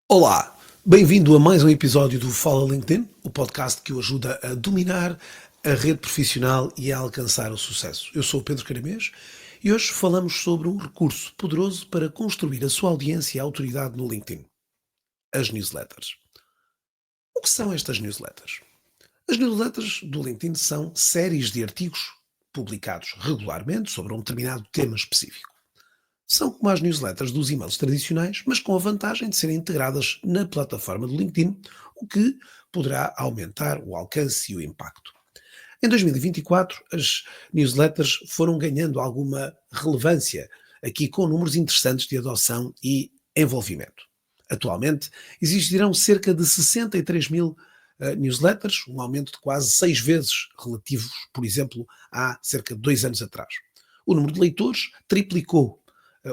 Olá, bem-vindo a mais um episódio do Fala LinkedIn, o podcast que o ajuda a dominar a rede profissional e a alcançar o sucesso. Eu sou o Pedro Caramês e hoje falamos sobre um recurso poderoso para construir a sua audiência e autoridade no LinkedIn, as newsletters. O que são estas newsletters? As newsletters do LinkedIn são séries de artigos publicados regularmente sobre um determinado tema específico. São como as newsletters dos e-mails tradicionais, mas com a vantagem de serem integradas na plataforma do LinkedIn, o que poderá aumentar o alcance e o impacto. Em 2024, as newsletters foram ganhando alguma relevância, aqui com números interessantes de adoção e envolvimento. Atualmente, existirão cerca de 63 mil newsletters, um aumento de quase 6 vezes relativos, por exemplo, há cerca de 2 anos atrás. O número de leitores triplicou,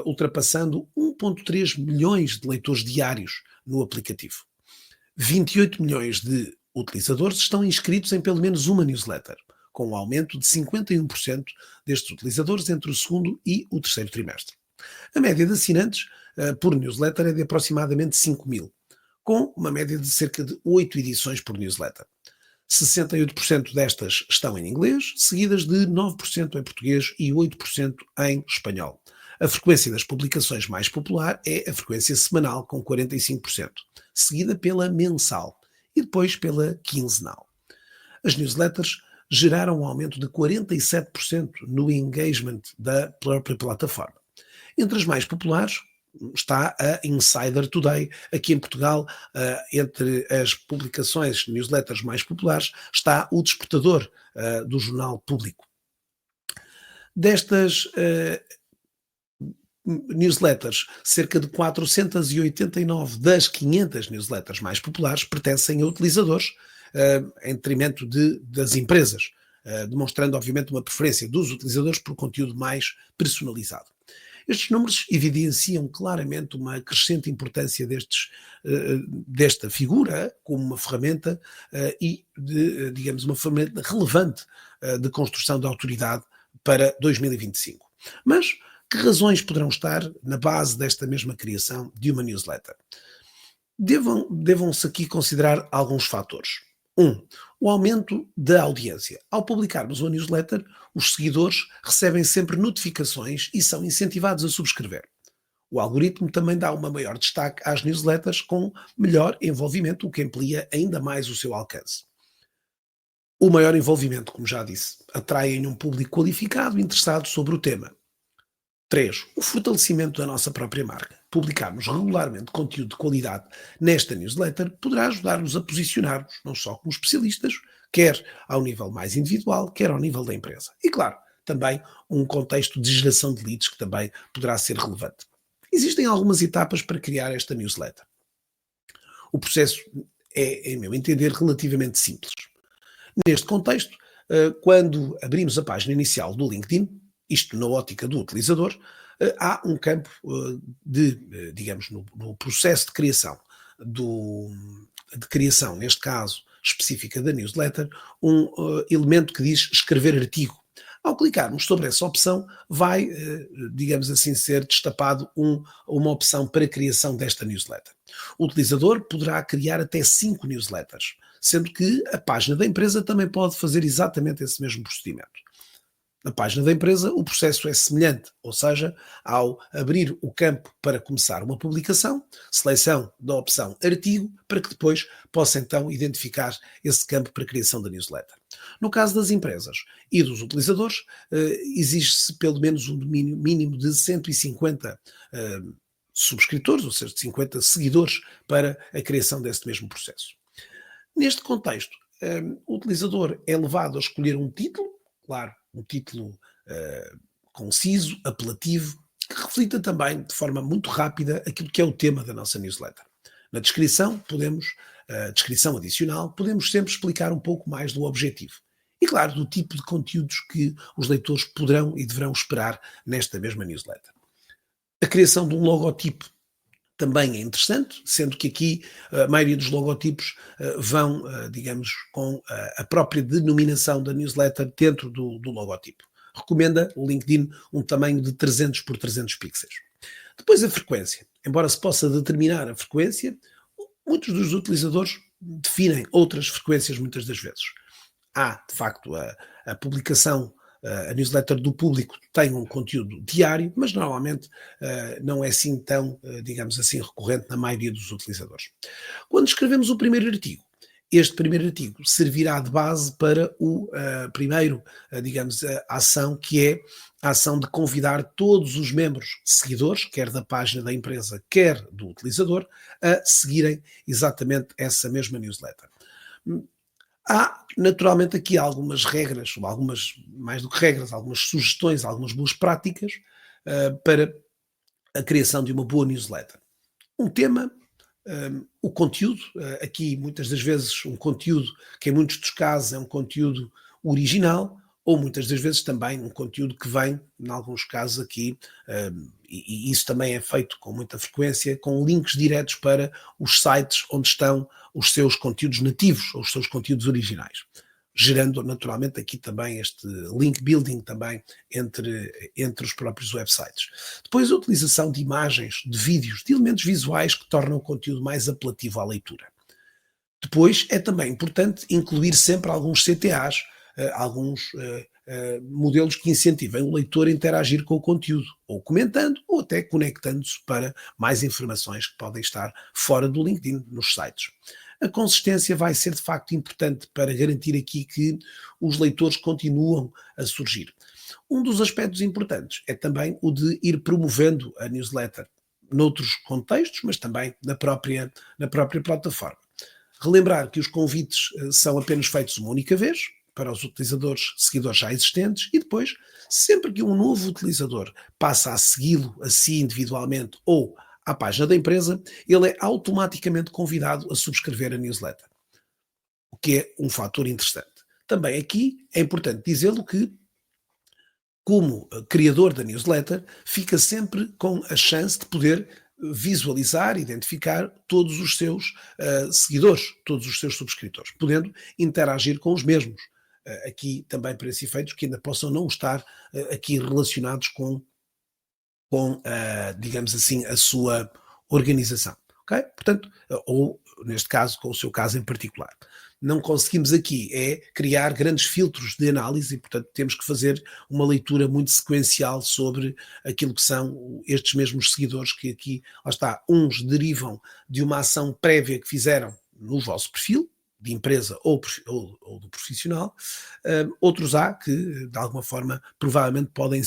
ultrapassando 1,3 milhões de leitores diários no aplicativo. 28 milhões de utilizadores estão inscritos em pelo menos uma newsletter, com um aumento de 51% destes utilizadores entre o segundo e o terceiro trimestre. A média de assinantes por newsletter é de aproximadamente 5 mil, com uma média de cerca de 8 edições por newsletter. 68% destas estão em inglês, seguidas de 9% em português e 8% em espanhol. A frequência das publicações mais popular é a frequência semanal, com 45%, seguida pela mensal e depois pela quinzenal. As newsletters geraram um aumento de 47% no engagement da própria plataforma. Entre as mais populares está a Insider Today. Aqui em Portugal, entre as publicações newsletters mais populares, está o Despertador do Jornal Público. Destas newsletters, cerca de 489 das 500 newsletters mais populares pertencem a utilizadores, em detrimento das empresas, demonstrando obviamente uma preferência dos utilizadores por conteúdo mais personalizado. Estes números evidenciam claramente uma crescente importância desta figura como uma ferramenta digamos, uma ferramenta relevante de construção de autoridade para 2025. Mas que razões poderão estar na base desta mesma criação de uma newsletter? Devam-se aqui considerar alguns fatores. O aumento da audiência. Ao publicarmos uma newsletter, os seguidores recebem sempre notificações e são incentivados a subscrever. O algoritmo também dá uma maior destaque às newsletters com melhor envolvimento, o que amplia ainda mais o seu alcance. O maior envolvimento, como já disse, atrai um público qualificado e interessado sobre o tema. 3. O fortalecimento da nossa própria marca. Publicarmos regularmente conteúdo de qualidade nesta newsletter poderá ajudar-nos a posicionar-nos não só como especialistas, quer ao nível mais individual, quer ao nível da empresa. E claro, também um contexto de geração de leads que também poderá ser relevante. Existem algumas etapas para criar esta newsletter. O processo é, em meu entender, relativamente simples. Neste contexto, quando abrimos a página inicial do LinkedIn, isto na ótica do utilizador, há um campo digamos, no processo de criação, neste caso específica da newsletter, um elemento que diz escrever artigo. Ao clicarmos sobre essa opção, vai, digamos assim, ser destapado uma opção para a criação desta newsletter. O utilizador poderá criar até 5 newsletters, sendo que a página da empresa também pode fazer exatamente esse mesmo procedimento. Na página da empresa, o processo é semelhante, ou seja, ao abrir o campo para começar uma publicação, seleção da opção artigo, para que depois possa então identificar esse campo para a criação da newsletter. No caso das empresas e dos utilizadores, exige-se pelo menos um domínio mínimo de 150 subscritores, ou seja, de 50 seguidores, para a criação desse mesmo processo. Neste contexto, o utilizador é levado a escolher um título, claro, um título conciso, apelativo, que reflita também de forma muito rápida aquilo que é o tema da nossa newsletter. Na descrição, descrição adicional, podemos sempre explicar um pouco mais do objetivo. E claro, do tipo de conteúdos que os leitores poderão e deverão esperar nesta mesma newsletter. A criação de um logotipo também é interessante, sendo que aqui a maioria dos logotipos vão, digamos, com a própria denominação da newsletter dentro do logotipo. Recomenda o LinkedIn um tamanho de 300 por 300 pixels. Depois a frequência. Embora se possa determinar a frequência, Muitos dos utilizadores definem outras frequências muitas das vezes. Há, de facto, a publicação, a newsletter do público tem um conteúdo diário, mas normalmente não é assim tão, digamos assim, recorrente na maioria dos utilizadores. Quando escrevemos o primeiro artigo, este primeiro artigo servirá de base para o primeiro, digamos, a ação, que é a ação de convidar todos os membros seguidores, quer da página da empresa, quer do utilizador, a seguirem exatamente essa mesma newsletter. Há, naturalmente, aqui algumas regras, ou algumas, mais do que regras, algumas sugestões, algumas boas práticas para a criação de uma boa newsletter. Um tema, o conteúdo, aqui muitas das vezes um conteúdo que em muitos dos casos é um conteúdo original, ou muitas das vezes também um conteúdo que vem, em alguns casos aqui, e isso também é feito com muita frequência, com links diretos para os sites onde estão os seus conteúdos nativos, ou os seus conteúdos originais, gerando naturalmente aqui também este link building também entre os próprios websites. Depois a utilização de imagens, de vídeos, de elementos visuais que tornam o conteúdo mais apelativo à leitura. Depois é também importante incluir sempre alguns CTAs, alguns modelos que incentivem o leitor a interagir com o conteúdo, ou comentando, ou até conectando-se para mais informações que podem estar fora do LinkedIn nos sites. A consistência vai ser de facto importante para garantir aqui que os leitores continuam a surgir. Um dos aspectos importantes é também o de ir promovendo a newsletter noutros contextos, mas também na própria plataforma. Relembrar que os convites são apenas feitos uma única vez, para os utilizadores, seguidores já existentes, e depois, sempre que um novo utilizador passa a segui-lo a si individualmente ou à página da empresa, ele é automaticamente convidado a subscrever a newsletter, o que é um fator interessante. Também aqui é importante dizê-lo que, como criador da newsletter, fica sempre com a chance de poder visualizar, identificar todos os seus seguidores, todos os seus subscritores, podendo interagir com os mesmos. Aqui também para esses efeitos que ainda possam não estar aqui relacionados com digamos assim, a sua organização. Ok? Portanto, ou neste caso, com o seu caso em particular. Não conseguimos aqui criar grandes filtros de análise e, portanto, temos que fazer uma leitura muito sequencial sobre aquilo que são estes mesmos seguidores que aqui, lá está, uns derivam de uma ação prévia que fizeram no vosso perfil, de empresa ou do profissional, outros há que, de alguma forma, provavelmente podem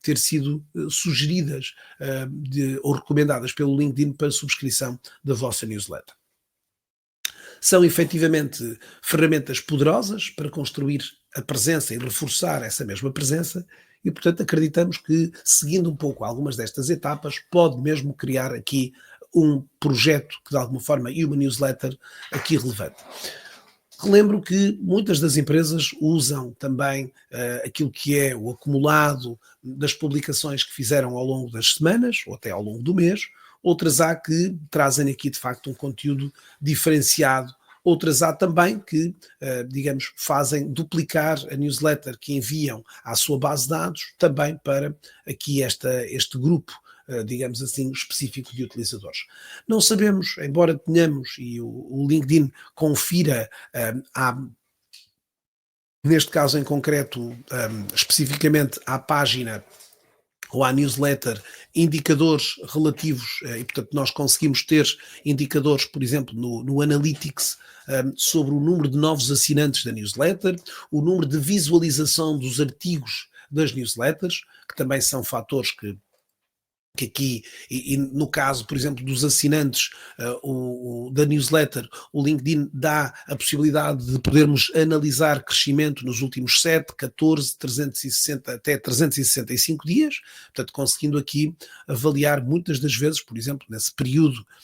ter sido sugeridas ou recomendadas pelo LinkedIn para subscrição da vossa newsletter. São efetivamente ferramentas poderosas para construir a presença e reforçar essa mesma presença e, portanto, acreditamos que, seguindo um pouco algumas destas etapas, pode mesmo criar aqui um projeto que, de alguma forma, e uma newsletter aqui relevante. Relembro que muitas das empresas usam também aquilo que é o acumulado das publicações que fizeram ao longo das semanas, ou até ao longo do mês. Outras há que trazem aqui, de facto, um conteúdo diferenciado. Outras há também que, digamos, fazem duplicar a newsletter que enviam à sua base de dados também para aqui este grupo, digamos assim, específico de utilizadores. Não sabemos, embora tenhamos, e o LinkedIn confira, neste caso em concreto, especificamente à página ou à newsletter, indicadores relativos, e portanto nós conseguimos ter indicadores, por exemplo, no Analytics, sobre o número de novos assinantes da newsletter, o número de visualização dos artigos das newsletters, que também são fatores que aqui, e no caso, por exemplo, dos assinantes da newsletter, o LinkedIn dá a possibilidade de podermos analisar crescimento nos últimos 7, 14, 360, até 365 dias, portanto, conseguindo aqui avaliar muitas das vezes, por exemplo,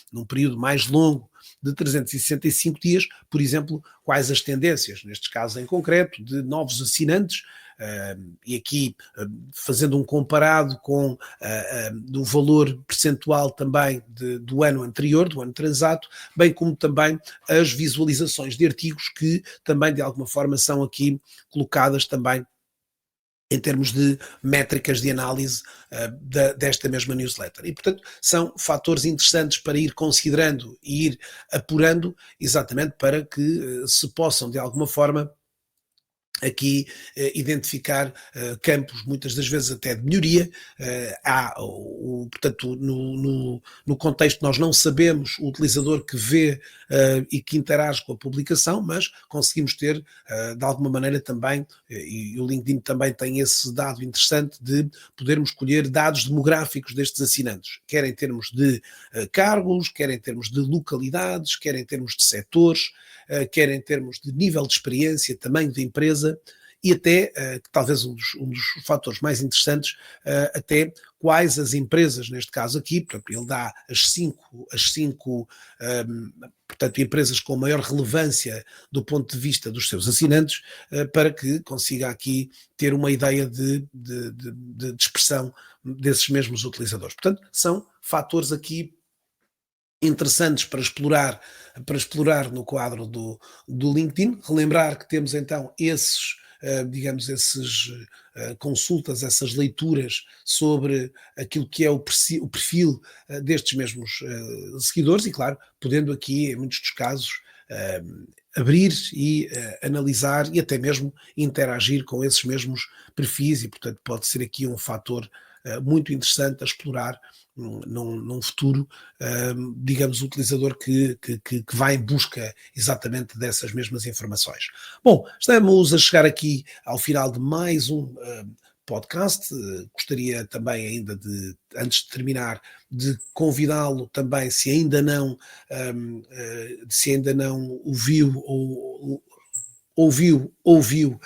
num período mais longo, de 365 dias, por exemplo, quais as tendências, nestes casos em concreto, de novos assinantes, e aqui fazendo um comparado com do valor percentual também do ano anterior, do ano transato, bem como também as visualizações de artigos que também de alguma forma são aqui colocadas também em termos de métricas de análise desta mesma newsletter. E, portanto, são fatores interessantes para ir considerando e ir apurando, exatamente para que se possam, de alguma forma, aqui identificar campos, muitas das vezes até de melhoria. Portanto, no contexto, nós não sabemos o utilizador que vê e que interage com a publicação, mas conseguimos ter, de alguma maneira, também, e o LinkedIn também tem esse dado interessante de podermos colher dados demográficos destes assinantes, quer em termos de cargos, quer em termos de localidades, quer em termos de setores, quer em termos de nível de experiência, tamanho de empresa e até, talvez um dos fatores mais interessantes, até quais as empresas, neste caso aqui, portanto, ele dá as cinco portanto, empresas com maior relevância do ponto de vista dos seus assinantes, para que consiga aqui ter uma ideia de expressão desses mesmos utilizadores. Portanto, são fatores aqui interessantes para explorar no quadro do LinkedIn. Relembrar que temos então digamos, esses consultas, essas leituras sobre aquilo que é o perfil destes mesmos seguidores e, claro, podendo aqui, em muitos dos casos, abrir e analisar e até mesmo interagir com esses mesmos perfis e, portanto, pode ser aqui um fator muito interessante a explorar num futuro, digamos, utilizador que vai em busca exatamente dessas mesmas informações. Bom, estamos a chegar aqui ao final de mais um podcast. Gostaria também ainda antes de terminar, de convidá-lo também, se ainda não ouviu ou ouviu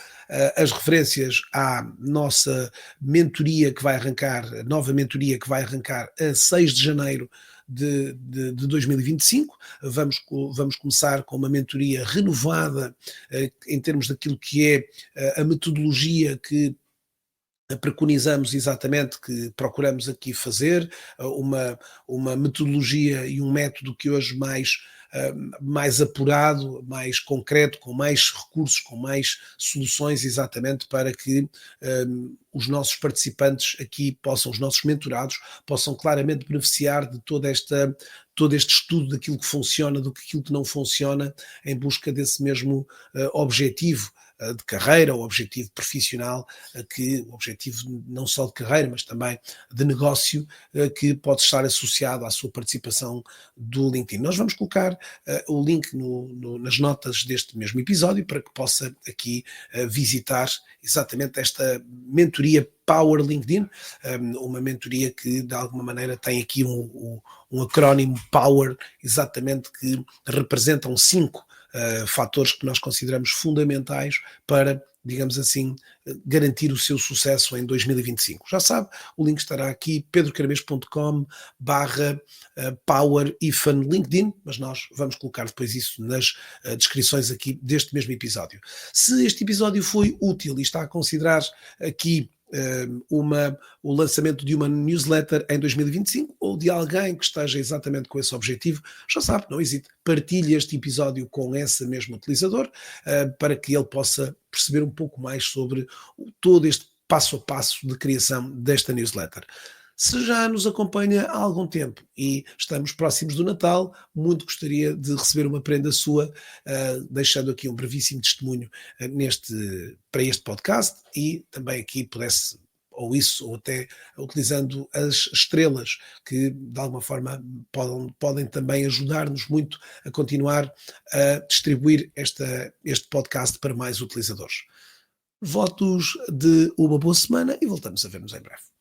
as referências à nossa mentoria que vai arrancar, a nova mentoria que vai arrancar a 6 de janeiro de 2025. Vamos começar com uma mentoria renovada em termos daquilo que é a metodologia que preconizamos exatamente, que procuramos aqui fazer, uma metodologia e um método que hoje mais apurado, mais concreto, com mais recursos, com mais soluções, exatamente para que os nossos participantes aqui os nossos mentorados, possam claramente beneficiar de todo este estudo daquilo que funciona, do que aquilo que não funciona, em busca desse mesmo objetivo de carreira, o objetivo profissional, o objetivo não só de carreira, mas também de negócio, que pode estar associado à sua participação do LinkedIn. Nós vamos colocar o link nas notas deste mesmo episódio para que possa aqui visitar exatamente esta mentoria Power LinkedIn, uma mentoria que de alguma maneira tem aqui um acrónimo Power, exatamente, que representam 5 fatores que nós consideramos fundamentais para, digamos assim, garantir o seu sucesso em 2025. Já sabe, o link estará aqui, pedrocaramês.com/power-LinkedIn, mas nós vamos colocar depois isso nas descrições aqui deste mesmo episódio. Se este episódio foi útil e está a considerar aqui o lançamento de uma newsletter em 2025 ou de alguém que esteja exatamente com esse objetivo, já sabe, não hesite, partilhe este episódio com esse mesmo utilizador para que ele possa perceber um pouco mais sobre todo este passo a passo de criação desta newsletter. Se já nos acompanha há algum tempo e estamos próximos do Natal, muito gostaria de receber uma prenda sua, deixando aqui um brevíssimo testemunho para este podcast e também aqui pudesse, ou até utilizando as estrelas, que de alguma forma podem também ajudar-nos muito a continuar a distribuir este podcast para mais utilizadores. Votos de uma boa semana e voltamos a ver-nos em breve.